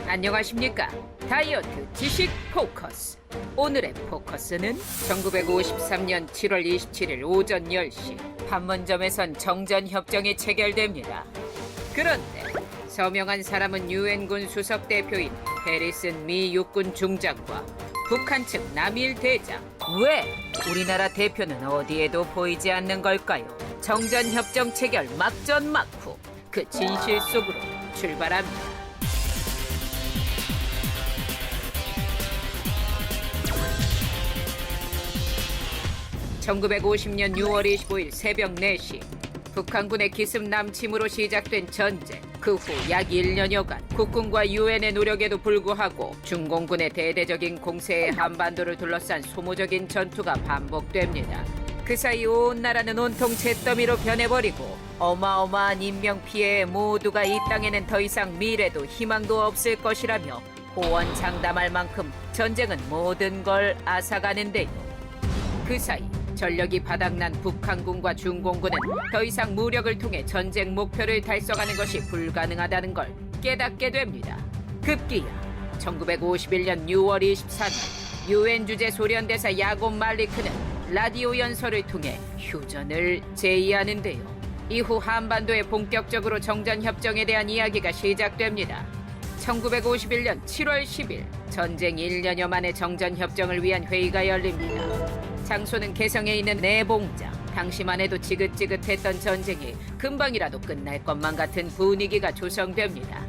안녕하십니까. 다이어트 지식 포커스. 오늘의 포커스는 1953년 7월 27일 오전 10시 판문점에선 정전협정이 체결됩니다. 그런데 서명한 사람은 유엔군 수석대표인 해리슨 미 육군 중장과 북한 측 남일 대장. 왜 우리나라 대표는 어디에도 보이지 않는 걸까요? 정전협정 체결 막전 막후, 그 진실 속으로 출발합니다. 1950년 6월 25일 새벽 4시 북한군의 기습 남침으로 시작된 전쟁. 그 후 약 1년여간 국군과 유엔의 노력에도 불구하고 중공군의 대대적인 공세에 한반도를 둘러싼 소모적인 전투가 반복됩니다. 그 사이 온 나라는 온통 잿더미로 변해버리고 어마어마한 인명피해에 모두가 이 땅에는 더 이상 미래도 희망도 없을 것이라며 호언장담할 만큼 전쟁은 모든 걸 앗아가는데요. 그 사이 전력이 바닥난 북한군과 중공군은 더 이상 무력을 통해 전쟁 목표를 달성하는 것이 불가능하다는 걸 깨닫게 됩니다. 급기야 1951년 6월 24일 유엔 주재 소련대사 야곱 말리크는 라디오 연설을 통해 휴전을 제의하는데요. 이후 한반도에 본격적으로 정전협정에 대한 이야기가 시작됩니다. 1951년 7월 10일 전쟁 1년여 만에 정전협정을 위한 회의가 열립니다. 장소는 개성에 있는 내봉장. 당시만 해도 지긋지긋했던 전쟁이 금방이라도 끝날 것만 같은 분위기가 조성됩니다.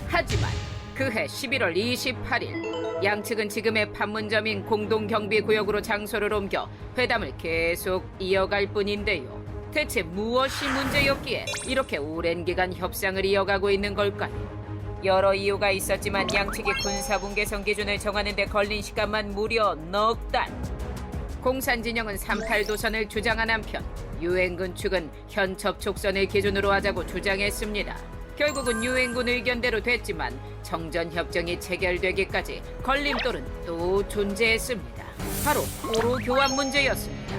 하지만 그해 11월 28일 양측은 지금의 판문점인 공동경비구역으로 장소를 옮겨 회담을 계속 이어갈 뿐인데요. 대체 무엇이 문제였기에 이렇게 오랜 기간 협상을 이어가고 있는 걸까요? 여러 이유가 있었지만 양측이 군사분계선 기준을 정하는 데 걸린 시간만 무려 넉 달. 공산진영은 38도선을 주장한 한편 유엔군 측은 현 접촉선을 기준으로 하자고 주장했습니다. 결국은 유엔군 의견대로 됐지만 정전협정이 체결되기까지 걸림돌은 또 존재했습니다. 바로 포로 교환 문제였습니다.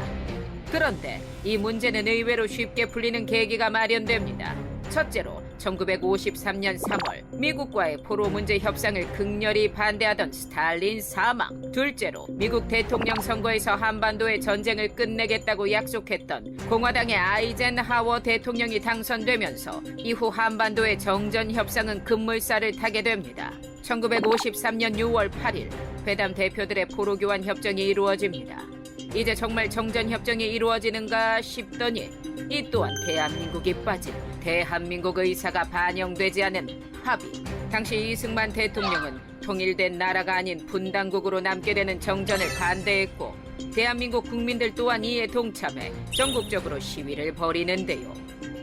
그런데 이 문제는 의외로 쉽게 풀리는 계기가 마련됩니다. 첫째로 1953년 3월 미국과의 포로 문제 협상을 극렬히 반대하던 스탈린 사망. 둘째로 미국 대통령 선거에서 한반도의 전쟁을 끝내겠다고 약속했던 공화당의 아이젠하워 대통령이 당선되면서 이후 한반도의 정전 협상은 급물살을 타게 됩니다. 1953년 6월 8일 회담 대표들의 포로 교환 협정이 이루어집니다. 이제 정말 정전협정이 이루어지는가 싶더니 이 또한 대한민국이 빠진 대한민국 의사가 반영되지 않은 합의. 당시 이승만 대통령은 통일된 나라가 아닌 분단국으로 남게 되는 정전을 반대했고 대한민국 국민들 또한 이에 동참해 전국적으로 시위를 벌이는데요.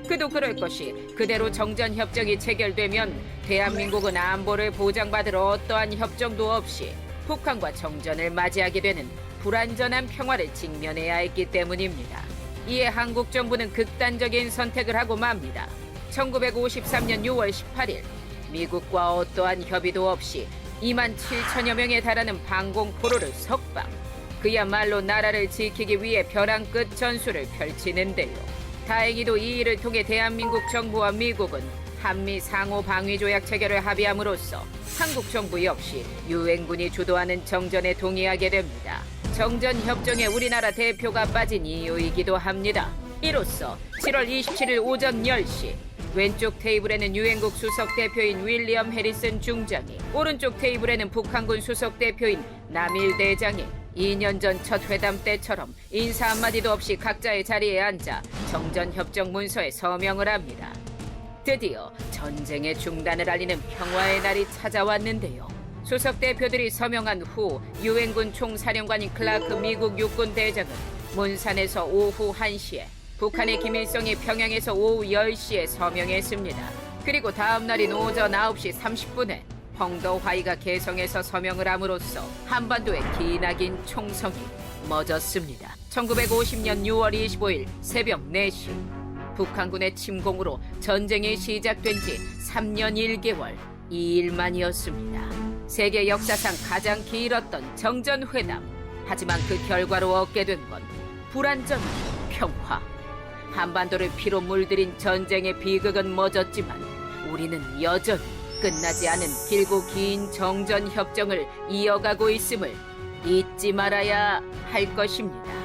그도 그럴 것이 그대로 정전협정이 체결되면 대한민국은 안보를 보장받을 어떠한 협정도 없이 북한과 정전을 맞이하게 되는 불완전한 평화를 직면해야 했기 때문입니다. 이에 한국 정부는 극단적인 선택을 하고 맙니다. 1953년 6월 18일 미국과 어떠한 협의도 없이 2만 7천여 명에 달하는 방공포로를 석방. 그야말로 나라를 지키기 위해 벼랑 끝 전술을 펼치는데요. 다행히도 이 일을 통해 대한민국 정부와 미국은 한미 상호 방위 조약 체결을 합의함으로써 한국 정부 역시 유엔군이 주도하는 정전에 동의하게 됩니다. 정전협정에 우리나라 대표가 빠진 이유이기도 합니다. 이로써 7월 27일 오전 10시 왼쪽 테이블에는 유엔국 수석대표인 윌리엄 해리슨 중장이, 오른쪽 테이블에는 북한군 수석대표인 남일 대장이 2년 전 첫 회담 때처럼 인사 한마디도 없이 각자의 자리에 앉아 정전협정 문서에 서명을 합니다. 드디어 전쟁의 중단을 알리는 평화의 날이 찾아왔는데요. 수석 대표들이 서명한 후 유엔군 총사령관인 클라크 미국 육군 대장은 몬산에서 오후 1시에, 북한의 김일성이 평양에서 오후 10시에 서명했습니다. 그리고 다음 날인 오전 9시 30분에 펑더화이가 개성에서 서명을 함으로써 한반도의 기나긴 총성이 멎었습니다. 1950년 6월 25일 새벽 4시 북한군의 침공으로 전쟁이 시작된 지 3년 1개월 2일 만이었습니다. 세계 역사상 가장 길었던 정전회담. 하지만 그 결과로 얻게 된 건 불완전한 평화. 한반도를 피로 물들인 전쟁의 비극은 멎었지만 우리는 여전히 끝나지 않은 길고 긴 정전 협정을 이어가고 있음을 잊지 말아야 할 것입니다.